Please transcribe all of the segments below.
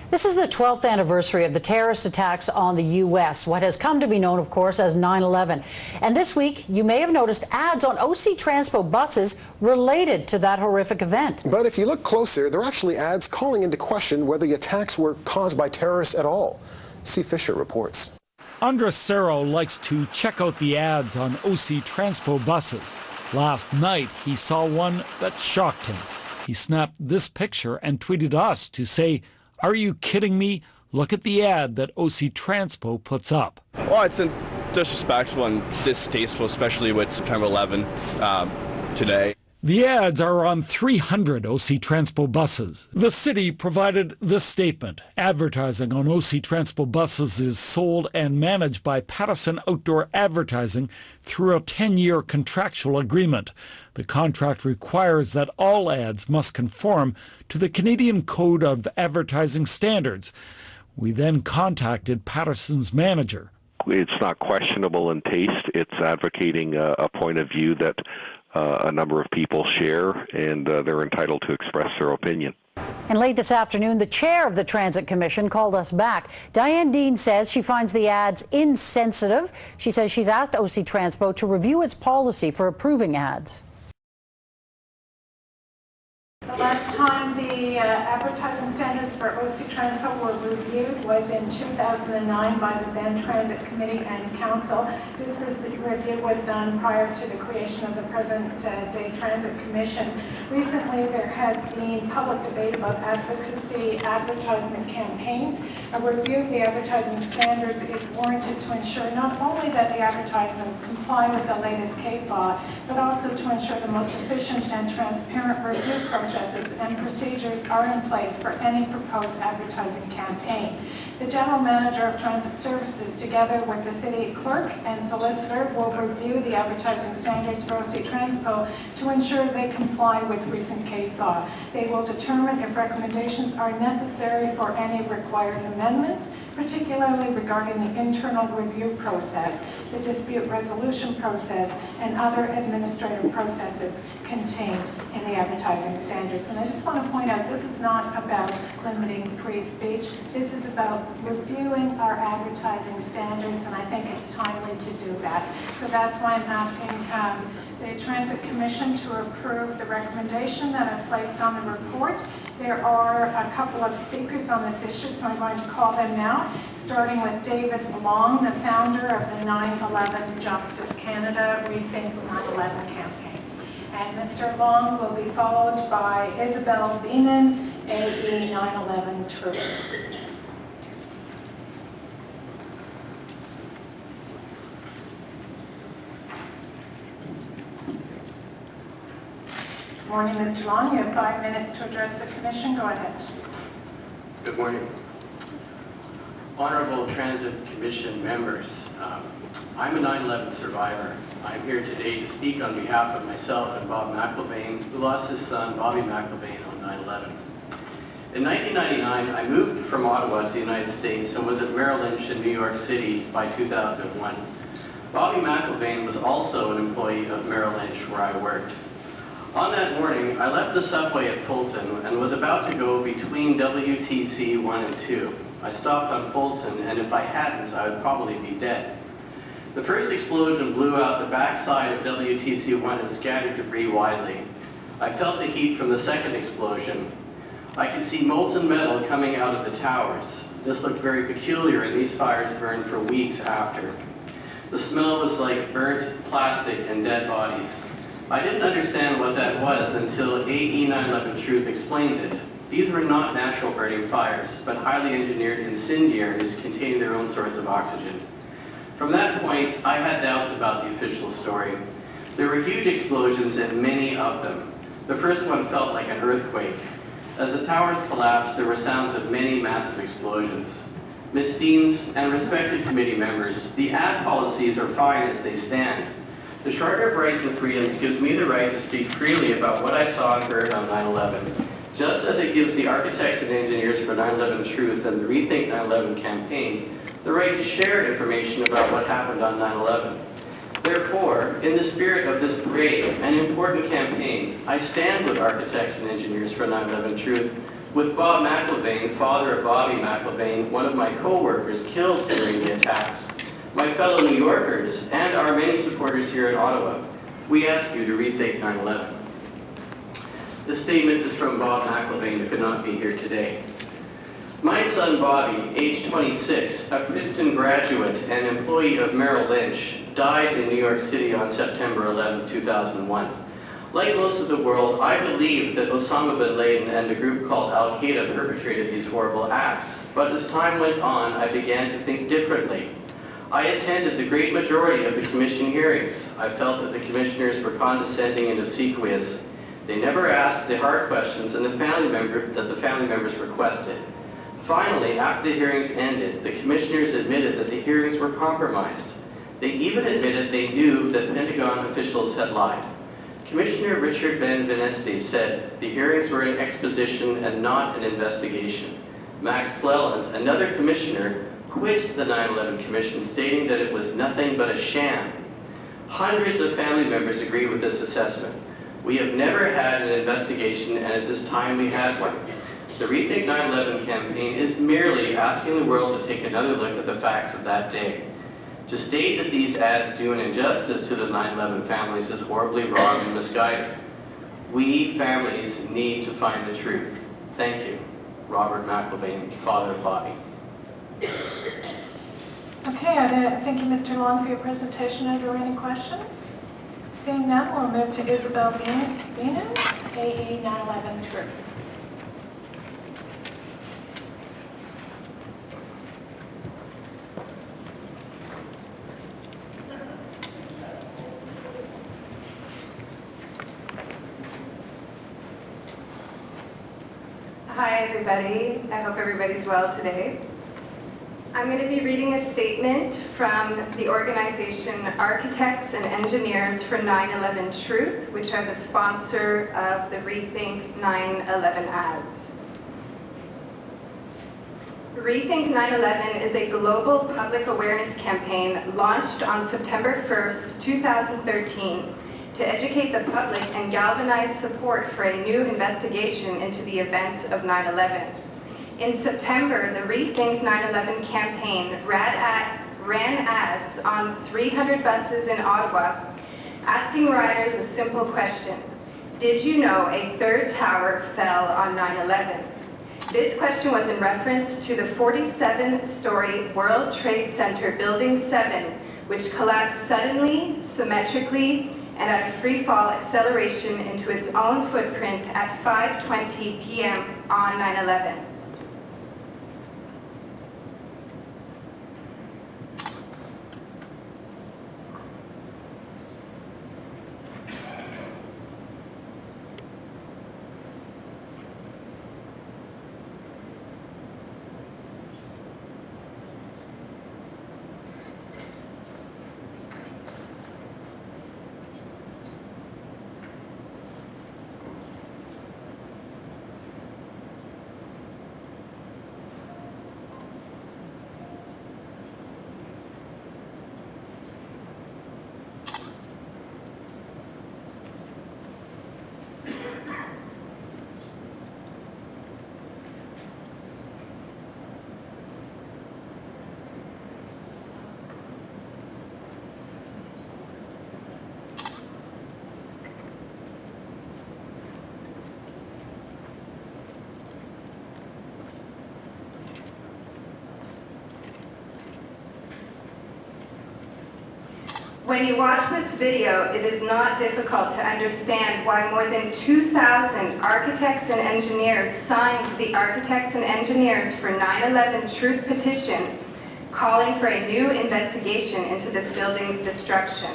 This is the 12th anniversary of the terrorist attacks on the U.S., what has come to be known, of course, as 9/11. And this week, you may have noticed ads on OC Transpo buses related to that horrific event. But if you look closer, there are actually ads calling into question whether the attacks were caused by terrorists at all. C. Fisher reports. Andres Cerro likes to check out the ads on OC Transpo buses. Last night, he saw one that shocked him. He snapped this picture and tweeted us to say, "Are you kidding me? Look at the ad that OC Transpo puts up." Well, it's disrespectful and distasteful, especially with September 11 today. The ads are on 300 OC Transpo buses. The city provided this statement. Advertising on OC Transpo buses is sold and managed by Pattison Outdoor Advertising through a 10-year contractual agreement. The contract requires that all ads must conform to the Canadian Code of Advertising Standards. We then contacted Patterson's manager. It's not questionable in taste. It's advocating a point of view that a number of people share, and they're entitled to express their opinion. And late this afternoon, the chair of the Transit Commission called us back. Diane Dean says she finds the ads insensitive. She says she's asked OC Transpo to review its policy for approving ads. The last time the advertising standards for OC Transpo were reviewed was in 2009 by the then Transit Committee and Council. This review was done prior to the creation of the present-day Transit Commission. Recently, there has been public debate about advocacy advertisement campaigns. A review of the advertising standards is warranted to ensure not only that the advertisements comply with the latest case law, but also to ensure the most efficient and transparent review processes and procedures are in place for any proposed advertising campaign. The General Manager of Transit Services, together with the City Clerk and Solicitor, will review the advertising standards for OC Transpo to ensure they comply with recent case law. They will determine if recommendations are necessary for any required amendments, particularly regarding the internal review process, the dispute resolution process, and other administrative processes contained in the advertising standards. And I just want to point out, this is not about limiting free speech. This is about reviewing our advertising standards, and I think it's timely to do that. So that's why I'm asking the Transit Commission to approve the recommendation that I've placed on the report. There are a couple of speakers on this issue, so I'm going to call them now, starting with David Long, the founder of the 9/11 Justice Canada ReThink911 campaign. And Mr. Long will be followed by Isabel Beenan, AE 9/11 Truth. Good morning, Mr. Long. You have 5 minutes to address the Commission. Go ahead. Good morning. Honorable Transit Commission members, I'm a 9/11 survivor. I'm here today to speak on behalf of myself and Bob McIlvaine, who lost his son, Bobby McIlvaine, on 9/11. In 1999, I moved from Ottawa to the United States and was at Merrill Lynch in New York City by 2001. Bobby McIlvaine was also an employee of Merrill Lynch where I worked. On that morning, I left the subway at Fulton and was about to go between WTC 1 and 2. I stopped on Fulton, and if I hadn't, I would probably be dead. The first explosion blew out the backside of WTC 1 and scattered debris widely. I felt the heat from the second explosion. I could see molten metal coming out of the towers. This looked very peculiar, and these fires burned for weeks after. The smell was like burnt plastic and dead bodies. I didn't understand what that was until AE 9/11 Truth explained it. These were not natural burning fires, but highly engineered incendiaries containing their own source of oxygen. From that point, I had doubts about the official story. There were huge explosions and many of them. The first one felt like an earthquake. As the towers collapsed, there were sounds of many massive explosions. Ms. Deans and respected committee members, the ad policies are fine as they stand. The Charter of Rights and Freedoms gives me the right to speak freely about what I saw and heard on 9/11, just as it gives the architects and engineers for 9/11 Truth and the ReThink911 campaign the right to share information about what happened on 9/11. Therefore, in the spirit of this brave and important campaign, I stand with architects and engineers for 9/11 Truth with Bob McIlvaine, father of Bobby McIlvaine, one of my co-workers killed during the attacks, my fellow New Yorkers, and our many supporters here in Ottawa, we ask you to rethink 9/11. This statement is from Bob McIlvaine, who could not be here today. My son Bobby, age 26, a Princeton graduate and employee of Merrill Lynch, died in New York City on September 11, 2001. Like most of the world, I believed that Osama bin Laden and a group called Al-Qaeda perpetrated these horrible acts. But as time went on, I began to think differently. I attended the great majority of the commission hearings. I felt that the commissioners were condescending and obsequious. They never asked the hard questions that the family members requested. Finally, after the hearings ended, the commissioners admitted that the hearings were compromised. They even admitted they knew that Pentagon officials had lied. Commissioner Richard Van Veneste said the hearings were an exposition and not an investigation. Max Cleland, another commissioner, quit the 9/11 Commission, stating that it was nothing but a sham. Hundreds of family members agree with this assessment. We have never had an investigation, and at this time we had one. The Rethink 9/11 campaign is merely asking the world to take another look at the facts of that day. To state that these ads do an injustice to the 9/11 families is horribly wrong and misguided. We families need to find the truth. Thank you. Robert McIlvaine, father of Bobby. Okay, thank you, Mr. Long, for your presentation. Are there any questions? Seeing none, we'll move to Isabel Beenan, AE 9/11 Truth. Hi everybody, I hope everybody's well today. I'm going to be reading a statement from the organization Architects and Engineers for 9/11 Truth, which are the sponsor of the Rethink 9/11 ads. Rethink 9/11 is a global public awareness campaign launched on September 1st, 2013 to educate the public and galvanize support for a new investigation into the events of 9/11. In September, the Rethink 9/11 campaign ran ads on 300 buses in Ottawa, asking riders a simple question: did you know a third tower fell on 9/11? This question was in reference to the 47-story World Trade Center Building 7, which collapsed suddenly, symmetrically, and at a free-fall acceleration into its own footprint at 5:20 p.m. on 9/11. When you watch this video, it is not difficult to understand why more than 2,000 architects and engineers signed the Architects and Engineers for 9/11 Truth petition, calling for a new investigation into this building's destruction.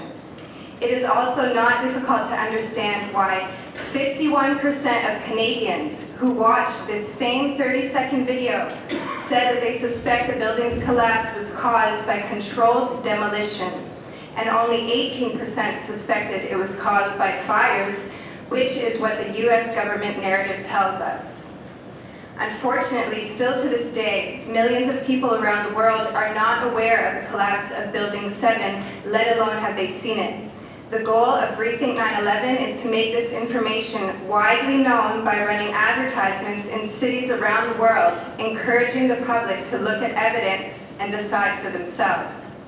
It is also not difficult to understand why 51% of Canadians who watched this same 30-second video said that they suspect the building's collapse was caused by controlled demolition, and only 18% suspected it was caused by fires, which is what the U.S. government narrative tells us. Unfortunately, still to this day, millions of people around the world are not aware of the collapse of Building 7, let alone have they seen it. The goal of ReThink 911 is to make this information widely known by running advertisements in cities around the world, encouraging the public to look at evidence and decide for themselves.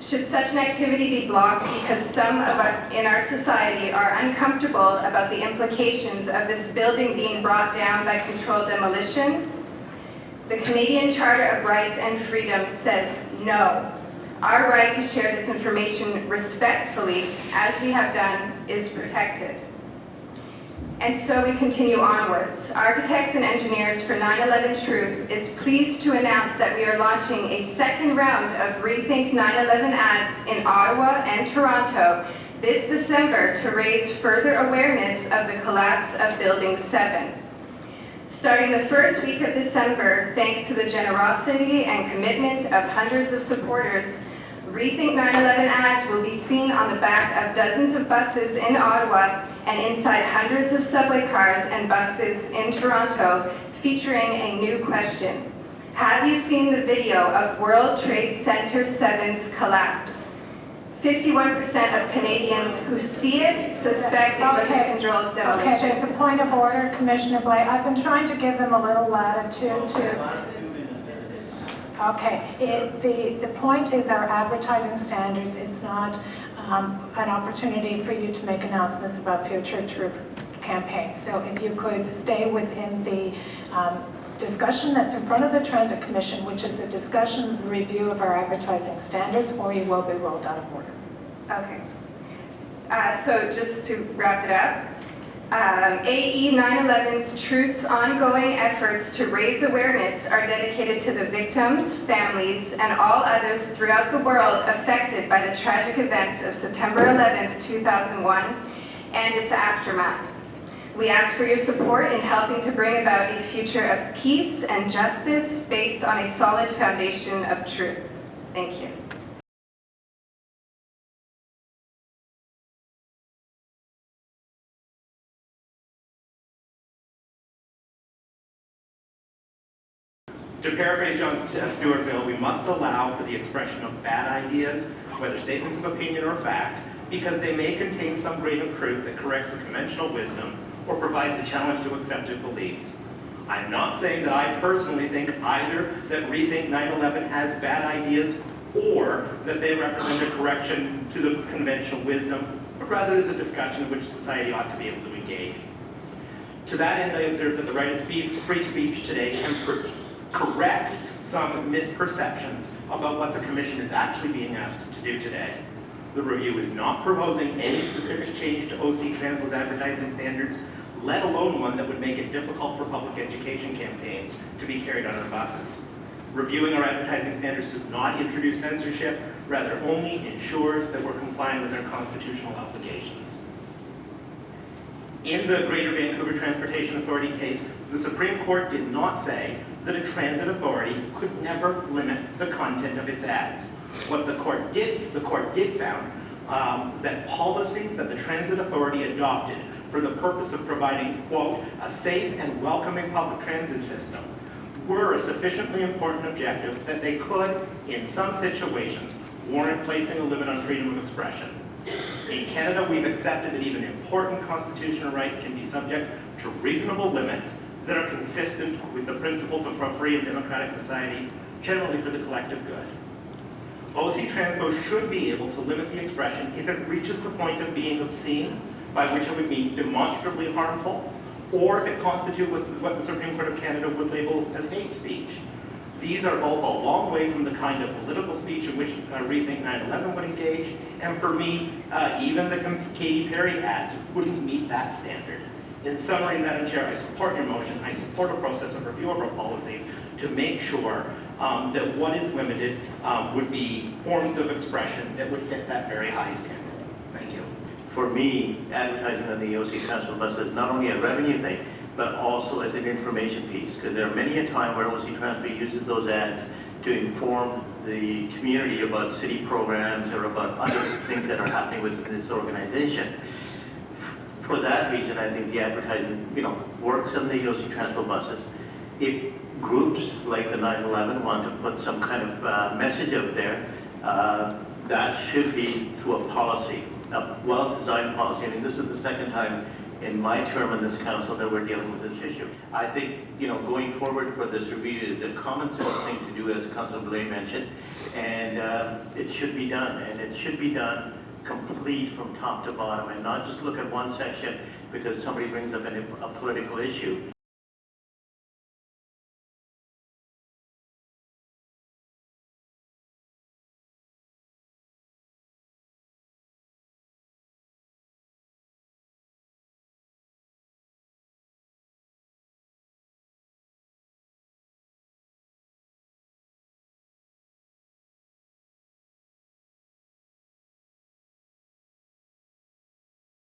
Should such an activity be blocked because some in our society are uncomfortable about the implications of this building being brought down by controlled demolition? The Canadian Charter of Rights and Freedom says no. Our right to share this information respectfully, as we have done, is protected. And so we continue onwards. Architects and engineers for 9/11 Truth is pleased to announce that we are launching a second round of ReThink 9/11 ads in Ottawa and Toronto this December to raise further awareness of the collapse of Building 7. Starting the first week of December, thanks to the generosity and commitment of hundreds of supporters, ReThink 9/11 ads will be seen on the back of dozens of buses in Ottawa and inside hundreds of subway cars and buses in Toronto, featuring a new question. Have you seen the video of World Trade Center 7's collapse? 51% of Canadians who see it suspect it was a controlled demolition. Okay, there's a point of order, Commissioner Blais. I've been trying to give them a little latitude to... Okay, the point is our advertising standards. It's not an opportunity for you to make announcements about future truth campaigns. So if you could stay within the discussion that's in front of the Transit Commission, which is a discussion review of our advertising standards, or you will be rolled out of order. Okay. So just to wrap it up, AE 9/11's Truth's ongoing efforts to raise awareness are dedicated to the victims, families, and all others throughout the world affected by the tragic events of September 11th, 2001, and its aftermath. We ask for your support in helping to bring about a future of peace and justice based on a solid foundation of truth. Thank you. To paraphrase John Stuart Mill, we must allow for the expression of bad ideas, whether statements of opinion or fact, because they may contain some grain of truth that corrects the conventional wisdom or provides a challenge to accepted beliefs. I'm not saying that I personally think either that ReThink 9/11 has bad ideas or that they represent a correction to the conventional wisdom, but rather it's a discussion in which society ought to be able to engage. To that end, I observe that the right of free speech today can correct some misperceptions about what the Commission is actually being asked to do today. The review is not proposing any specific change to OC Transpo's advertising standards, let alone one that would make it difficult for public education campaigns to be carried on our buses. Reviewing our advertising standards does not introduce censorship, rather only ensures that we're complying with our constitutional obligations. In the Greater Vancouver Transportation Authority case, the Supreme Court did not say that a transit authority could never limit the content of its ads. What the court did found that policies that the transit authority adopted for the purpose of providing, quote, a safe and welcoming public transit system were a sufficiently important objective that they could, in some situations, warrant placing a limit on freedom of expression. In Canada, we've accepted that even important constitutional rights can be subject to reasonable limits that are consistent with the principles of a free and democratic society, generally for the collective good. OC Transpo should be able to limit the expression if it reaches the point of being obscene, by which it would be demonstrably harmful, or if it constitutes what the Supreme Court of Canada would label as hate speech. These are both a long way from the kind of political speech in which ReThink 9/11 would engage, and for me, even the Katy Perry ads wouldn't meet that standard. In summary, Madam Chair, I support your motion. I support a process of review of our policies to make sure that what is limited would be forms of expression that would hit that very high standard. Thank you. For me, advertising on the OC Transpo bus is not only a revenue thing, but also as an information piece, because there are many a time where OC Transpo uses those ads to inform the community about city programs or about other things that are happening within this organization. For that reason, I think the advertising, works on the OC Transpo buses. If groups like the 9/11 want to put some kind of message out there, that should be through a policy a well-designed policy. I mean, this is the second time in my term in this council that we're dealing with this issue. I think, going forward for this review is a common sense thing to do, as Councilor Blais mentioned, and it should be done, and it should be done complete from top to bottom, and not just look at one section because somebody brings up a political issue.